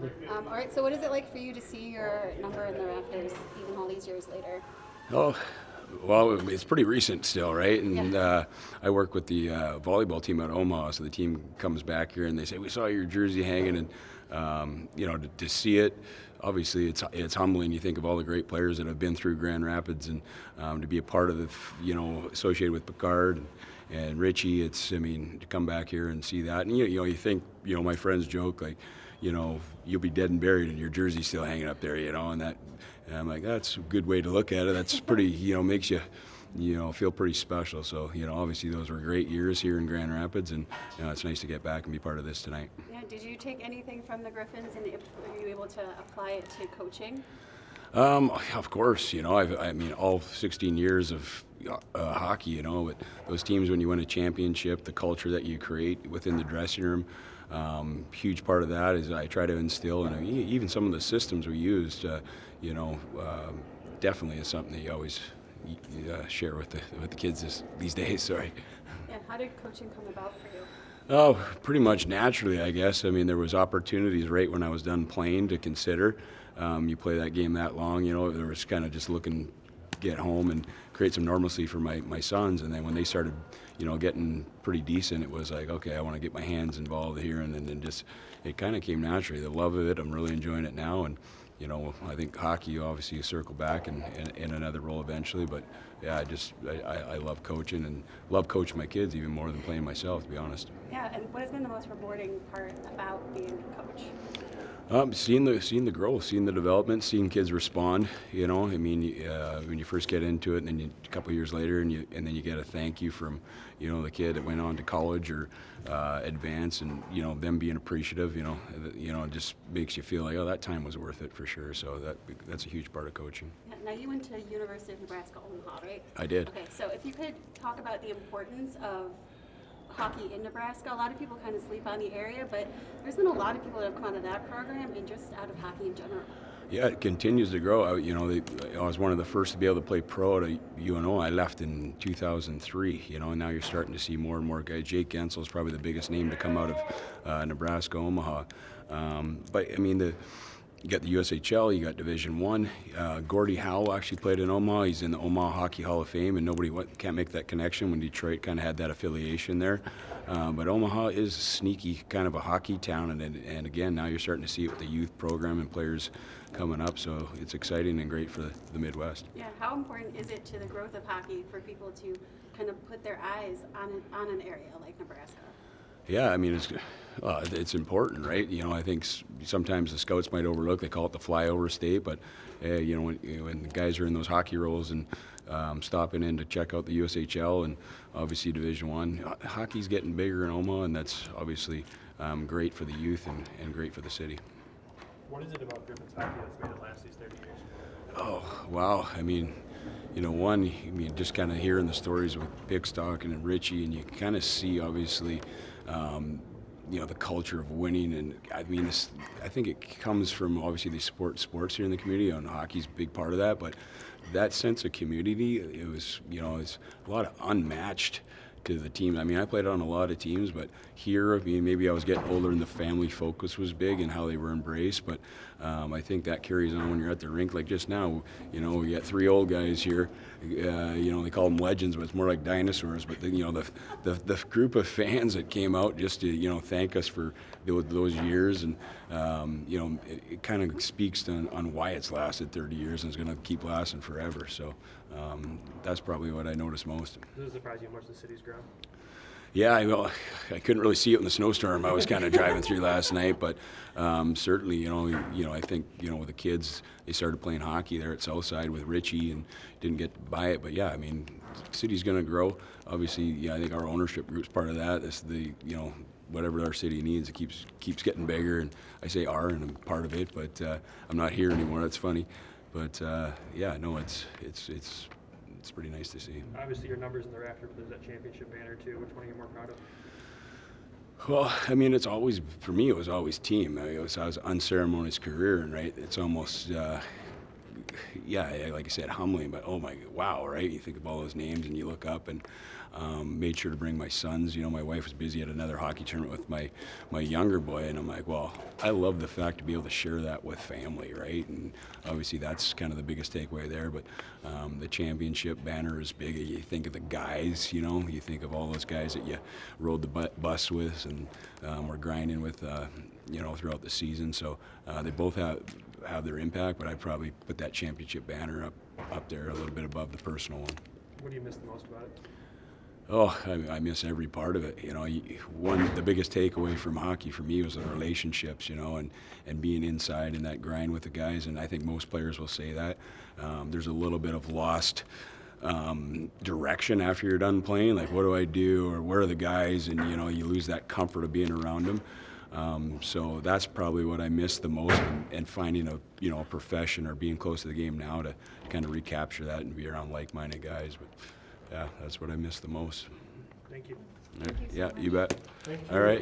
excited. All right, so what is it like for you to see your number in the rafters even all these years later? Oh, well, it's pretty recent still, right? And Yeah. I work with the volleyball team out of Omaha, so the team comes back here and they say, "We saw your jersey hanging," and to see it, obviously it's humbling. You think of all the great players that have been through Grand Rapids, and to be a part of the, associated with Picard and Richie. I mean, to come back here and see that, and you think, my friends joke like, you'll be dead and buried and your jersey's still hanging up there, and I'm like, that's a good way to look at it. That's pretty, makes you, feel pretty special. So, obviously those were great years here in Grand Rapids, and it's nice to get back and be part of this tonight. Yeah. Did you take anything from the Griffins, and were you able to apply it to coaching? Of course, I mean, all 16 years of hockey, but those teams, when you win a championship, the culture that you create within the dressing room, huge part of that is I try to instill, and even some of the systems we used, definitely is something that you always share with the kids these days. Sorry. Yeah. How did coaching come about for you? Oh, pretty much naturally, I guess. I mean, there was opportunities right when I was done playing to consider. You play that game that long, there was kind of just looking to get home and create some normalcy for my sons. And then when they started, getting pretty decent, it was like, okay, I want to get my hands involved here. And then just, it kind of came naturally. The love of it, I'm really enjoying it now. And, I think hockey, obviously, you circle back in another role eventually. But yeah, I love coaching and love coaching my kids even more than playing myself, to be honest. Yeah. And what has been the most rewarding part about being a coach? Seeing the growth, seeing the development, seeing kids respond. I mean, when you first get into it, and then a couple of years later, and then you get a thank you from, the kid that went on to college or advance, and them being appreciative. It just makes you feel like, oh, that time was worth it for sure. So that's a huge part of coaching. Yeah, now you went to University of Nebraska Omaha, right? I did. Okay, so if you could talk about the importance of hockey in Nebraska. A lot of people kind of sleep on the area, but there's been a lot of people that have come out of that program and just out of hockey in general. Yeah, it continues to grow. I was one of the first to be able to play pro at UNO. I left in 2003, and now you're starting to see more and more guys. Jake Gensel is probably the biggest name to come out of Nebraska, Omaha. But, I mean, you got the USHL, you got Division One. Gordie Howe actually played in Omaha. He's in the Omaha Hockey Hall of Fame, and nobody can't make that connection when Detroit kind of had that affiliation there. But Omaha is sneaky, kind of a hockey town, and again, now you're starting to see it with the youth program and players coming up. So it's exciting and great for the Midwest. Yeah, how important is it to the growth of hockey for people to kind of put their eyes on an area like Nebraska? Yeah, I mean, it's important, right? I think sometimes the scouts might overlook. They call it the flyover state, but when the guys are in those hockey roles and stopping in to check out the USHL and obviously Division One, hockey's getting bigger in Omaha, and that's obviously great for the youth and great for the city. What is it about Griffins hockey that's made it last these 30 years? Oh, wow. I mean, just kind of hearing the stories with Pickstock and Richie, and you kind of see, obviously, the culture of winning. And I mean, I think it comes from, obviously, they support sports here in the community, and hockey's a big part of that. But that sense of community, it's a lot of unmatched to the team. I mean, I played on a lot of teams, but here, maybe I was getting older and the family focus was big and how they were embraced. But I think that carries on when you're at the rink. Like just now, we got three old guys here. They call them legends, but it's more like dinosaurs. But the group of fans that came out just to thank us for those years, and it kind of speaks on why it's lasted 30 years and it's going to keep lasting forever. So that's probably what I noticed most. Does it surprise you how much the city's grown? Yeah, I couldn't really see it in the snowstorm. I was kind of driving through last night, but certainly, I think, with the kids, they started playing hockey there at Southside with Richie and didn't get to buy it. But yeah, I mean, the city's going to grow. Obviously, yeah, I think our ownership group's part of that. It's whatever our city needs, it keeps getting bigger. And I say our, and I'm part of it, but I'm not here anymore. That's funny, but yeah, no, it's pretty nice to see. Obviously, your numbers in the rafter, but there's that championship banner too. Which one are you more proud of? Well, I mean, it's always, for me, it was always team. I was unceremonious career, and right, it's almost, yeah, like I said, humbling, but oh my, wow, right? You think of all those names and you look up, and made sure to bring my sons. You know, my wife was busy at another hockey tournament with my younger boy, and I'm like, well, I love the fact to be able to share that with family, right? And obviously that's kind of the biggest takeaway there, but the championship banner is big. You think of the guys, you know, you think of all those guys that you rode the bus with and were grinding with, you know, throughout the season. So they both have their impact, but I'd probably put that championship banner up there a little bit above the personal one. What do you miss the most about it? Oh, I miss every part of it. You know, the biggest takeaway from hockey for me was the relationships, you know, and being inside in that grind with the guys. And I think most players will say that. There's a little bit of lost direction after you're done playing. Like, what do I do? Or where are the guys? And, you know, you lose that comfort of being around them. So that's probably what I miss the most, and finding a profession or being close to the game now to kind of recapture that and be around like-minded guys. But yeah, that's what I miss the most. Thank you. Thank you so Yeah, much. you bet. Thank you. All right.